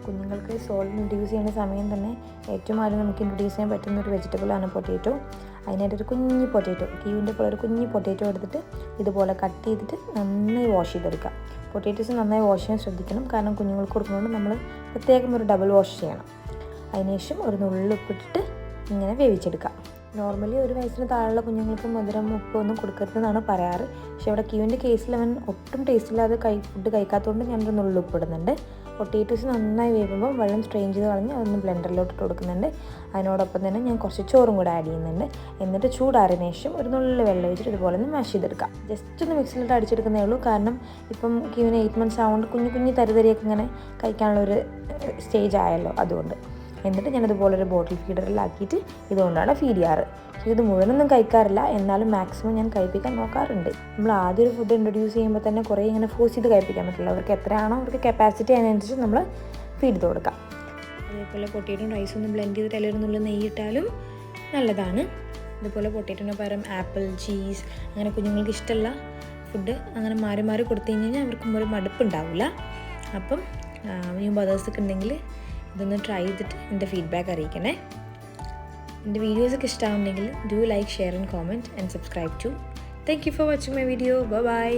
കുഞ്ഞുങ്ങൾക്ക് solid introduce ചെയ്യുന്ന സമയം തന്നെ ഏറ്റവും ആദ്യം നമുക്ക് ഇൻട്രൊഡ്യൂസ് ചെയ്യാൻ പറ്റുന്ന ഒരു വെജിറ്റബിളാണ് പൊട്ടാറ്റോ. അതിനായിട്ടൊരു കുഞ്ഞ് പൊട്ടാറ്റോ, കീവിൻ്റെ പോലെ ഒരു കുഞ്ഞ് പൊട്ടാറ്റോ എടുത്തിട്ട് ഇതുപോലെ കട്ട് ചെയ്തിട്ട് നന്നായി വാഷ് ചെയ്തെടുക്കുക. പൊട്ടാറ്റോസ് നന്നായി വാഷ് ചെയ്യാൻ ശ്രദ്ധിക്കണം, കാരണം കുഞ്ഞുങ്ങൾക്ക് കൊടുക്കുന്നതുകൊണ്ട് നമ്മൾ പ്രത്യേകം ഒരു ഡബിൾ വാഷ് ചെയ്യണം. അതിനുശേഷം ഒരു നുള്ളി ഉപ്പിട്ടിട്ട് ഇങ്ങനെ വേവിച്ചെടുക്കാം. നോർമലി 1 വയസ്സിന് താഴെയുള്ള കുഞ്ഞുങ്ങൾക്ക് മധുരം ഉപ്പൊന്നും കൊടുക്കരുതെന്നാണ് പറയാറ്. പക്ഷേ ഇവിടെ ക്യൂവിൻ്റെ കേസിൽ അവൻ ഒട്ടും ടേസ്റ്റില്ലാതെ ഫുഡ് കഴിക്കാത്തതുകൊണ്ട് ഞാനൊരു നുള്ളി ഉപ്പിടുന്നുണ്ട്. പൊട്ടാറ്റോസ് നന്നായി വേവുമ്പോൾ വെള്ളം സ്ട്രെയിൻ ചെയ്ത് കളഞ്ഞ് അതൊന്ന് ബ്ലെൻഡറിലോട്ട് ഇട്ട് കൊടുക്കുന്നുണ്ട്. അതിനോടൊപ്പം തന്നെ ഞാൻ കുറച്ച് ചോറും കൂടെ ആഡ് ചെയ്യുന്നുണ്ട്. എന്നിട്ട് ചൂടാറിയതിന് ശേഷം ഒരു നുള്ളി വെള്ളം ഒഴിച്ചിട്ട് ഇതുപോലെ ഒന്ന് മാഷ് ചെയ്തെടുക്കാം. ജസ്റ്റ് ഒന്ന് മിക്സിയിലിട്ട് അടിച്ചെടുക്കുന്നേ ഉള്ളൂ, കാരണം ഇപ്പം ക്യൂവിന് 8 months ആവുകൊണ്ട് കുഞ്ഞു തരിതരിയൊക്കെ ഇങ്ങനെ കഴിക്കാനുള്ളൊരു സ്റ്റേജ് ആയല്ലോ, അതുകൊണ്ട്. എന്നിട്ട് ഞാനതുപോലെ ഒരു ബോട്ടിൽ ഫീഡറിലാക്കിയിട്ട് ഇതുകൊണ്ടാണ് ഫീഡ് ചെയ്യാറ്. ഇത് മുഴുവനൊന്നും കഴിക്കാറില്ല, എന്നാലും മാക്സിമം ഞാൻ കഴിപ്പിക്കാൻ നോക്കാറുണ്ട്. നമ്മൾ ആദ്യം ഒരു ഫുഡ് ഇൻട്രൊഡ്യൂസ് ചെയ്യുമ്പോൾ തന്നെ കുറേ ഇങ്ങനെ ഫോഴ്സ് ചെയ്ത് കഴിപ്പിക്കാൻ പറ്റില്ല. അവർക്ക് എത്രയാണോ അവർക്ക് കപ്പാസിറ്റി അതിനനുസരിച്ച് നമ്മൾ ഫീഡ് ചെയ്ത് കൊടുക്കാം. അതേപോലെ പൊട്ടാറ്റോ റൈസ് ഒന്ന് ബ്ലെൻഡ് ചെയ്തിട്ട് അതിലൊരു നെയ്യിട്ടാലും നല്ലതാണ്. അതുപോലെ പൊട്ടാറ്റോന് പകരം ആപ്പിൾ, ചീസ്, അങ്ങനെ കുഞ്ഞുങ്ങൾക്ക് ഇഷ്ടമുള്ള ഫുഡ് അങ്ങനെ മാറി മാറി കൊടുത്തു കഴിഞ്ഞാൽ അവർക്കും ഒരു മടുപ്പുണ്ടാവില്ല. അപ്പം ന്യൂ മദേഴ്സൊക്കെ ഉണ്ടെങ്കിൽ ഇതൊന്ന് ട്രൈ ചെയ്തിട്ട് എൻ്റെ ഫീഡ്ബാക്ക് അറിയിക്കണേ. എൻ്റെ വീഡിയോസൊക്കെ ഇഷ്ടമാവുന്നെങ്കിൽ do like, share and comment and subscribe to. Thank you for watching my video. By.